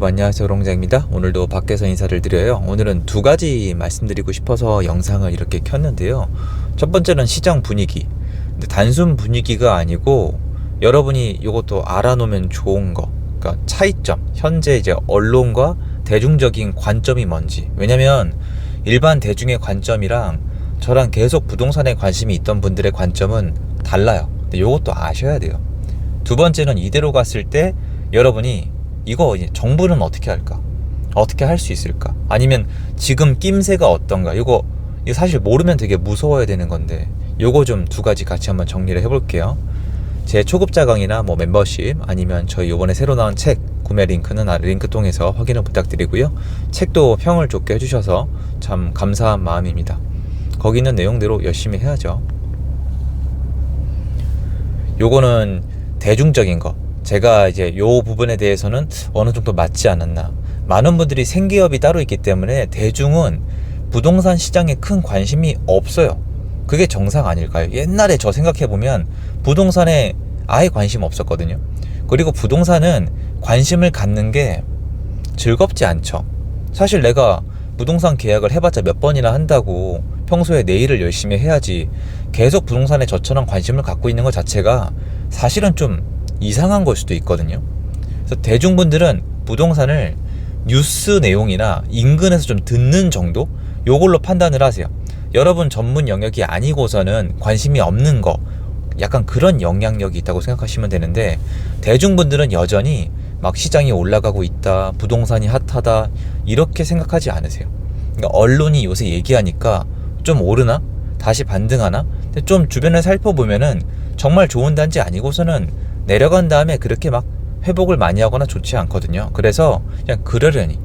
여러분 안녕하세요, 롱장입니다. 오늘도 밖에서 인사를 드려요. 오늘은 두 가지 말씀드리고 싶어서 영상을 이렇게 켰는데요. 첫 번째는 시장 분위기. 근데 단순 분위기가 아니고 여러분이 이것도 알아놓으면 좋은 거, 그러니까 차이점, 현재 이제 언론과 대중적인 관점이 뭔지. 왜냐면 일반 대중의 관점이랑 저랑 계속 부동산에 관심이 있던 분들의 관점은 달라요. 근데 이것도 아셔야 돼요. 두 번째는 이대로 갔을 때 여러분이 이거 이제 정부는 어떻게 할까? 어떻게 할 수 있을까? 아니면 지금 낌새가 어떤가? 이거 사실 모르면 되게 무서워야 되는 건데 요거 좀 두 가지 같이 한번 정리를 해볼게요. 제 초급자 강의나 뭐 멤버십 아니면 저희 요번에 새로 나온 책 구매 링크는 링크 통해서 확인을 부탁드리고요. 책도 평을 좋게 해주셔서 참 감사한 마음입니다. 거기 있는 내용대로 열심히 해야죠. 요거는 대중적인 거. 제가 이제 요 부분에 대해서는 어느 정도 맞지 않았나. 많은 분들이 생기업이 따로 있기 때문에 대중은 부동산 시장에 큰 관심이 없어요. 그게 정상 아닐까요? 옛날에 저 생각해보면 부동산에 아예 관심 없었거든요. 그리고 부동산은 관심을 갖는 게 즐겁지 않죠. 사실 내가 부동산 계약을 해봤자 몇 번이나 한다고 평소에 내 일을 열심히 해야지 계속 부동산에 저처럼 관심을 갖고 있는 것 자체가 사실은 좀 이상한 걸 수도 있거든요. 그래서 대중분들은 부동산을 뉴스 내용이나 인근에서 좀 듣는 정도? 요걸로 판단을 하세요. 여러분 전문 영역이 아니고서는 관심이 없는 거, 약간 그런 영향력이 있다고 생각하시면 되는데, 대중분들은 여전히 막 시장이 올라가고 있다, 부동산이 핫하다, 이렇게 생각하지 않으세요. 그러니까 언론이 요새 얘기하니까 좀 오르나? 다시 반등하나? 근데 좀 주변을 살펴보면은 정말 좋은 단지 아니고서는 내려간 다음에 그렇게 막 회복을 많이 하거나 좋지 않거든요. 그래서 그냥 그러려니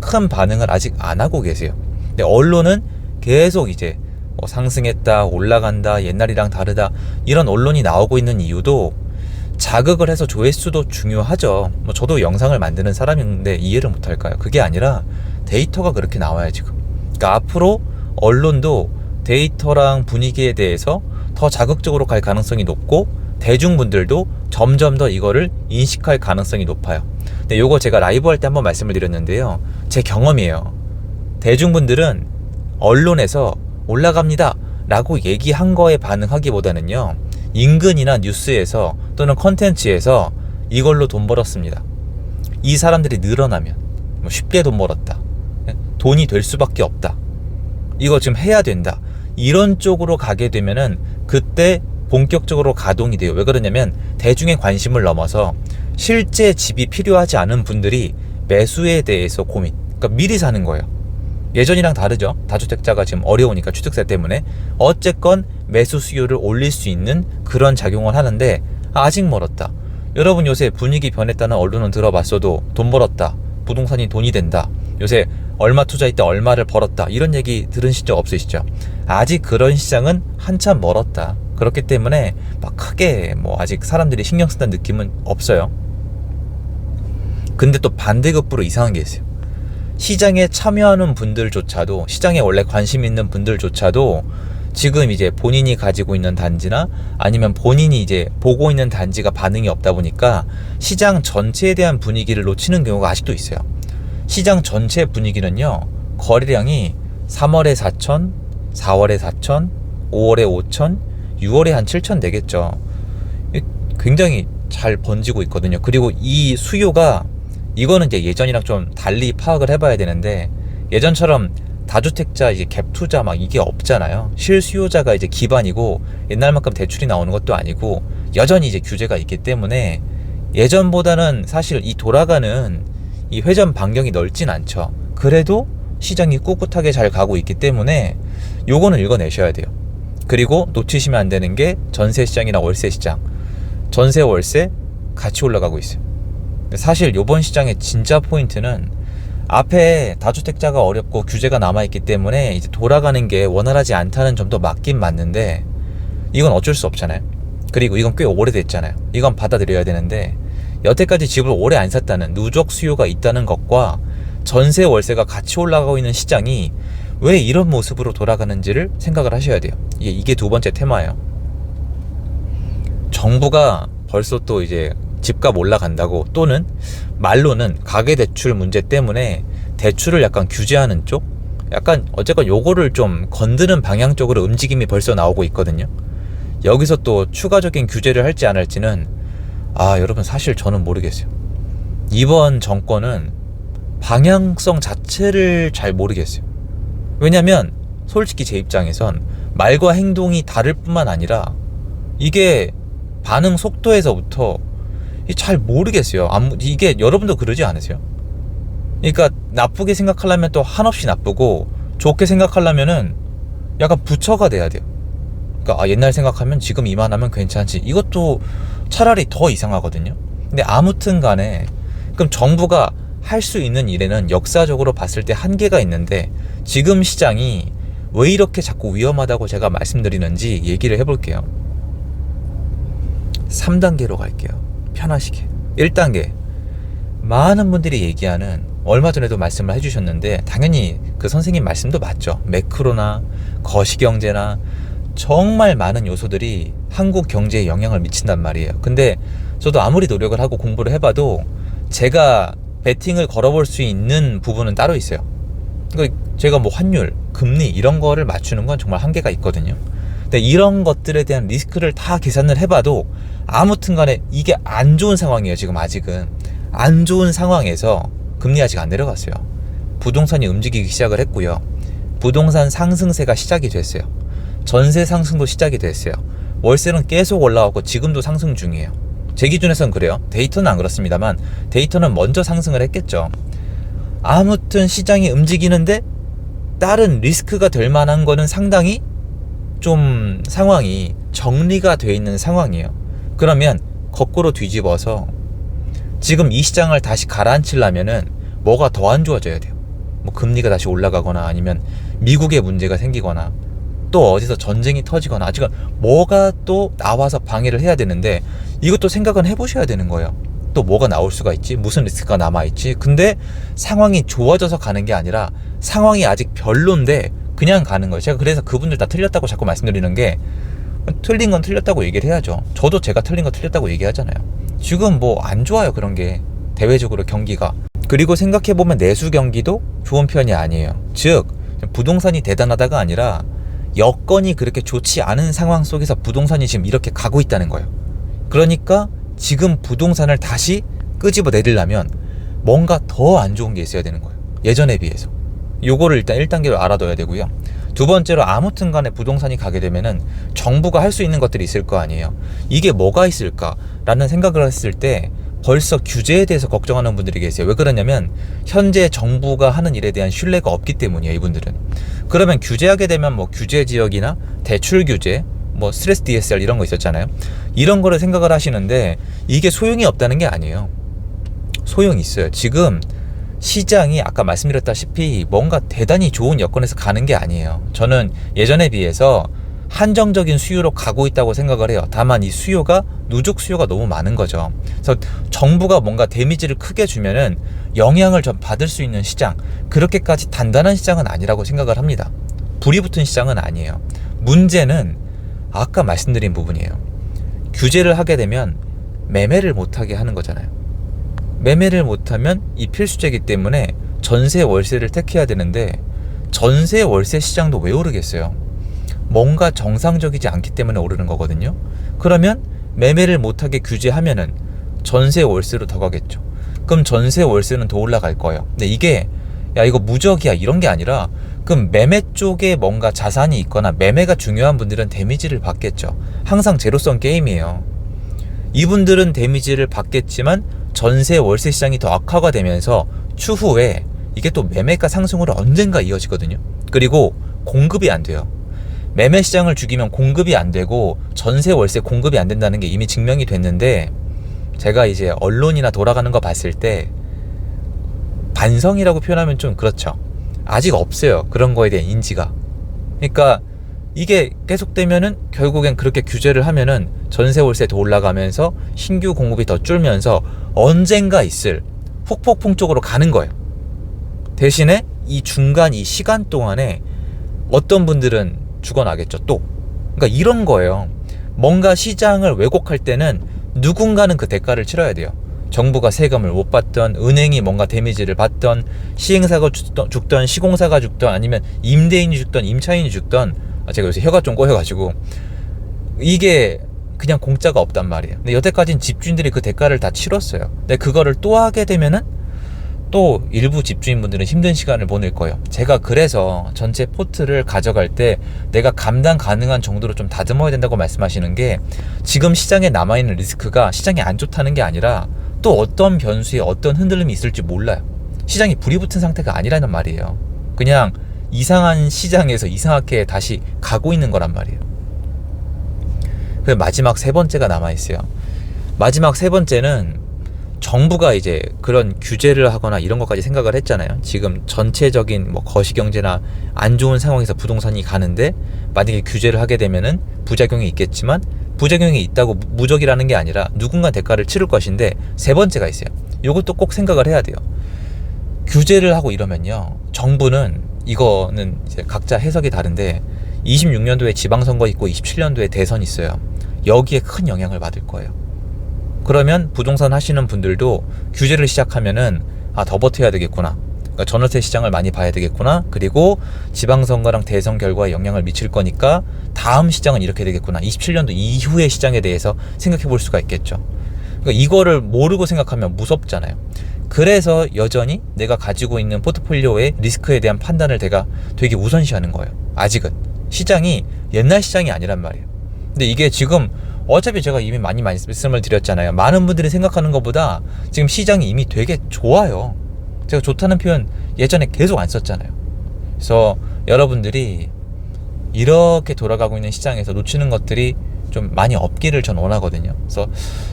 큰 반응을 아직 안 하고 계세요. 근데 언론은 계속 이제 뭐 상승했다, 올라간다, 옛날이랑 다르다, 이런 언론이 나오고 있는 이유도 자극을 해서 조회수도 중요하죠. 뭐 저도 영상을 만드는 사람인데 이해를 못할까요? 그게 아니라 데이터가 그렇게 나와요 지금. 그러니까 앞으로 언론도 데이터랑 분위기에 대해서 더 자극적으로 갈 가능성이 높고, 대중분들도 점점 더 이거를 인식할 가능성이 높아요. 근데 요거 제가 라이브 할 때 한번 말씀을 드렸는데요. 제 경험이에요. 대중분들은 언론에서 올라갑니다 라고 얘기한 거에 반응하기보다는요, 인근이나 뉴스에서 또는 컨텐츠에서 이걸로 돈 벌었습니다, 이 사람들이 늘어나면 뭐 쉽게 돈 벌었다, 돈이 될 수밖에 없다, 이거 지금 해야 된다, 이런 쪽으로 가게 되면은 그때 본격적으로 가동이 돼요. 왜 그러냐면 대중의 관심을 넘어서 실제 집이 필요하지 않은 분들이 매수에 대해서 고민, 그러니까 미리 사는 거예요. 예전이랑 다르죠. 다주택자가 지금 어려우니까 취득세 때문에 어쨌건 매수 수요를 올릴 수 있는 그런 작용을 하는데 아직 멀었다. 여러분 요새 분위기 변했다는 언론은 들어봤어도 돈 벌었다, 부동산이 돈이 된다, 요새 얼마 투자했다 얼마를 벌었다, 이런 얘기 들으신 적 없으시죠? 아직 그런 시장은 한참 멀었다. 그렇기 때문에 막 크게 뭐 아직 사람들이 신경 쓴다는 느낌은 없어요. 근데 또 반대급부로 이상한 게 있어요. 시장에 참여하는 분들조차도, 시장에 원래 관심 있는 분들조차도 지금 이제 본인이 가지고 있는 단지나 아니면 본인이 이제 보고 있는 단지가 반응이 없다 보니까 시장 전체에 대한 분위기를 놓치는 경우가 아직도 있어요. 시장 전체 분위기는요, 거래량이 3월에 4천, 4월에 4천, 5월에 5천, 6월에 한 7천 되겠죠. 굉장히 잘 번지고 있거든요. 그리고 이 수요가, 이거는 이제 예전이랑 좀 달리 파악을 해봐야 되는데, 예전처럼 다주택자 이제 갭 투자 막 이게 없잖아요. 실수요자가 이제 기반이고 옛날만큼 대출이 나오는 것도 아니고 여전히 이제 규제가 있기 때문에 예전보다는 사실 이 돌아가는 이 회전 반경이 넓진 않죠. 그래도 시장이 꿋꿋하게 잘 가고 있기 때문에 요거는 읽어내셔야 돼요. 그리고 놓치시면 안 되는 게 전세 시장이나 월세 시장. 전세 월세 같이 올라가고 있어요. 사실 요번 시장의 진짜 포인트는 앞에 다주택자가 어렵고 규제가 남아있기 때문에 이제 돌아가는 게 원활하지 않다는 점도 맞긴 맞는데, 이건 어쩔 수 없잖아요. 그리고 이건 꽤 오래됐잖아요. 이건 받아들여야 되는데, 여태까지 집을 오래 안 샀다는 누적 수요가 있다는 것과 전세 월세가 같이 올라가고 있는 시장이 왜 이런 모습으로 돌아가는지를 생각을 하셔야 돼요. 이게 두 번째 테마예요. 정부가 벌써 또 이제 집값 올라간다고, 또는 말로는 가계대출 문제 때문에 대출을 약간 규제하는 쪽, 약간 어쨌건 요거를 좀 건드는 방향 쪽으로 움직임이 벌써 나오고 있거든요. 여기서 또 추가적인 규제를 할지 안 할지는 여러분 사실 저는 모르겠어요. 이번 정권은 방향성 자체를 잘 모르겠어요. 왜냐면 솔직히 제 입장에선 말과 행동이 다를 뿐만 아니라 이게 반응 속도에서부터 잘 모르겠어요. 이게 여러분도 그러지 않으세요? 그러니까 나쁘게 생각하려면 또 한없이 나쁘고, 좋게 생각하려면은 약간 부처가 돼야 돼요. 그러니까 옛날 생각하면 지금 이만하면 괜찮지, 이것도 차라리 더 이상하거든요. 근데 아무튼 간에 그럼 정부가 할 수 있는 일에는 역사적으로 봤을 때 한계가 있는데, 지금 시장이 왜 이렇게 자꾸 위험하다고 제가 말씀드리는지 얘기를 해볼게요. 3단계로 갈게요. 편하시게. 1단계, 많은 분들이 얘기하는, 얼마 전에도 말씀을 해주셨는데 당연히 그 선생님 말씀도 맞죠. 매크로나 거시경제나 정말 많은 요소들이 한국 경제에 영향을 미친단 말이에요. 근데 저도 아무리 노력을 하고 공부를 해봐도 제가 베팅을 걸어볼 수 있는 부분은 따로 있어요. 그러니까 제가 뭐 환율, 금리 이런 거를 맞추는 건 정말 한계가 있거든요. 근데 이런 것들에 대한 리스크를 다 계산을 해봐도 아무튼 간에 이게 안 좋은 상황이에요. 지금 아직은 안 좋은 상황에서 금리 아직 안 내려갔어요. 부동산이 움직이기 시작을 했고요. 부동산 상승세가 시작이 됐어요. 전세 상승도 시작이 됐어요. 월세는 계속 올라오고 지금도 상승 중이에요. 제 기준에선 그래요. 데이터는 안 그렇습니다만 데이터는 먼저 상승을 했겠죠. 아무튼 시장이 움직이는데 다른 리스크가 될 만한 거는 상당히 좀 상황이 정리가 돼 있는 상황이에요. 그러면 거꾸로 뒤집어서 지금 이 시장을 다시 가라앉히려면은 뭐가 더 안 좋아져야 돼요. 뭐 금리가 다시 올라가거나, 아니면 미국에 문제가 생기거나, 또 어디서 전쟁이 터지거나, 아직은 뭐가 또 나와서 방해를 해야 되는데, 이것도 생각은 해보셔야 되는 거예요. 또 뭐가 나올 수가 있지? 무슨 리스크가 남아있지? 근데 상황이 좋아져서 가는 게 아니라 상황이 아직 별론데 그냥 가는 거예요. 제가 그래서 그분들 다 틀렸다고 자꾸 말씀드리는 게, 틀린 건 틀렸다고 얘기를 해야죠. 저도 제가 틀린 거 틀렸다고 얘기하잖아요. 지금 뭐 안 좋아요, 그런 게. 대외적으로 경기가. 그리고 생각해보면 내수 경기도 좋은 편이 아니에요. 즉 부동산이 대단하다가 아니라 여건이 그렇게 좋지 않은 상황 속에서 부동산이 지금 이렇게 가고 있다는 거예요. 그러니까 지금 부동산을 다시 끄집어 내리려면 뭔가 더 안 좋은 게 있어야 되는 거예요. 예전에 비해서. 요거를 일단 1단계로 알아둬야 되고요. 두 번째로, 아무튼 간에 부동산이 가게 되면은 정부가 할 수 있는 것들이 있을 거 아니에요. 이게 뭐가 있을까라는 생각을 했을 때 벌써 규제에 대해서 걱정하는 분들이 계세요. 왜 그러냐면 현재 정부가 하는 일에 대한 신뢰가 없기 때문이에요, 이분들은. 그러면 규제하게 되면 뭐 규제 지역이나 대출 규제, 뭐 스트레스 DSR 이런 거 있었잖아요. 이런 거를 생각을 하시는데 이게 소용이 없다는 게 아니에요. 소용이 있어요. 지금 시장이 아까 말씀드렸다시피 뭔가 대단히 좋은 여건에서 가는 게 아니에요. 저는 예전에 비해서 한정적인 수요로 가고 있다고 생각을 해요. 다만 이 수요가 누적 수요가 너무 많은 거죠. 그래서 정부가 뭔가 데미지를 크게 주면은 영향을 좀 받을 수 있는 시장, 그렇게까지 단단한 시장은 아니라고 생각을 합니다. 불이 붙은 시장은 아니에요. 문제는 아까 말씀드린 부분이에요. 규제를 하게 되면 매매를 못하게 하는 거잖아요. 매매를 못하면 이 필수제이기 때문에 전세 월세를 택해야 되는데, 전세 월세 시장도 왜 오르겠어요? 뭔가 정상적이지 않기 때문에 오르는 거거든요. 그러면 매매를 못하게 규제하면은 전세 월세로 더 가겠죠. 그럼 전세 월세는 더 올라갈 거예요. 근데 이게 야 이거 무적이야 이런 게 아니라, 그럼 매매 쪽에 뭔가 자산이 있거나 매매가 중요한 분들은 데미지를 받겠죠. 항상 제로섬 게임이에요. 이분들은 데미지를 받겠지만 전세 월세 시장이 더 악화가 되면서 추후에 이게 또 매매가 상승으로 언젠가 이어지거든요. 그리고 공급이 안 돼요. 매매 시장을 죽이면 공급이 안 되고 전세 월세 공급이 안 된다는 게 이미 증명이 됐는데, 제가 이제 언론이나 돌아가는 거 봤을 때 반성이라고 표현하면 좀 그렇죠. 아직 없어요, 그런 거에 대한 인지가. 그러니까 이게 계속되면은 결국엔 그렇게 규제를 하면은 전세 월세 더 올라가면서 신규 공급이 더 줄면서 언젠가 있을 후폭풍 쪽으로 가는 거예요. 대신에 이 중간 이 시간 동안에 어떤 분들은 죽어나겠죠 또. 그러니까 이런 거예요. 뭔가 시장을 왜곡할 때는 누군가는 그 대가를 치러야 돼요. 정부가 세금을 못 받던, 은행이 뭔가 데미지를 받던, 시행사가 죽던, 시공사가 죽던, 아니면 임대인이 죽던, 임차인이 죽던. 제가 요새 혀가 좀 꼬여가지고 이게 그냥 공짜가 없단 말이에요. 근데 여태까지는 집주인들이 그 대가를 다 치렀어요. 근데 그거를 또 하게 되면은 또 일부 집주인분들은 힘든 시간을 보낼 거예요. 제가 그래서 전체 포트를 가져갈 때 내가 감당 가능한 정도로 좀 다듬어야 된다고 말씀하시는 게, 지금 시장에 남아있는 리스크가 시장이 안 좋다는 게 아니라 또 어떤 변수에 어떤 흔들림이 있을지 몰라요. 시장이 불이 붙은 상태가 아니라는 말이에요. 그냥 이상한 시장에서 이상하게 다시 가고 있는 거란 말이에요. 그 마지막 세 번째가 남아있어요. 마지막 세 번째는 정부가 이제 그런 규제를 하거나 이런 것까지 생각을 했잖아요. 지금 전체적인 뭐 거시경제나 안 좋은 상황에서 부동산이 가는데, 만약에 규제를 하게 되면은 부작용이 있겠지만, 부작용이 있다고 무적이라는 게 아니라 누군가 대가를 치를 것인데, 세 번째가 있어요. 이것도 꼭 생각을 해야 돼요. 규제를 하고 이러면요, 정부는, 이거는 이제 각자 해석이 다른데, 26년도에 지방선거 있고 27년도에 대선 있어요. 여기에 큰 영향을 받을 거예요. 그러면 부동산 하시는 분들도 규제를 시작하면은 더 버텨야 되겠구나, 그러니까 전월세 시장을 많이 봐야 되겠구나, 그리고 지방선거랑 대선 결과에 영향을 미칠 거니까 다음 시장은 이렇게 되겠구나, 27년도 이후의 시장에 대해서 생각해 볼 수가 있겠죠. 그러니까 이거를 모르고 생각하면 무섭잖아요. 그래서 여전히 내가 가지고 있는 포트폴리오의 리스크에 대한 판단을 내가 되게 우선시하는 거예요. 아직은 시장이 옛날 시장이 아니란 말이에요. 근데 이게 지금 어차피 제가 이미 많이 말씀을 드렸잖아요. 많은 분들이 생각하는 것보다 지금 시장이 이미 되게 좋아요. 제가 좋다는 표현 예전에 계속 안 썼잖아요. 그래서 여러분들이 이렇게 돌아가고 있는 시장에서 놓치는 것들이 좀 많이 없기를 전 원하거든요. 그래서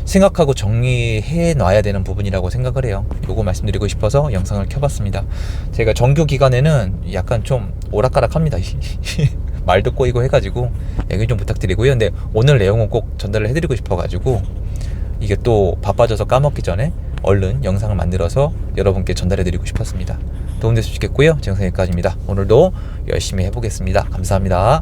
생각하고 정리해 놔야 되는 부분이라고 생각을 해요. 요거 말씀드리고 싶어서 영상을 켜봤습니다. 제가 정규 기간에는 약간 좀 오락가락합니다. 말도 꼬이고 해가지고 양해 좀 부탁드리고요. 근데 오늘 내용은 꼭 전달을 해드리고 싶어가지고, 이게 또 바빠져서 까먹기 전에 얼른 영상을 만들어서 여러분께 전달해드리고 싶었습니다. 도움됐으면 좋겠고요. 제 영상 여기까지입니다. 오늘도 열심히 해보겠습니다. 감사합니다.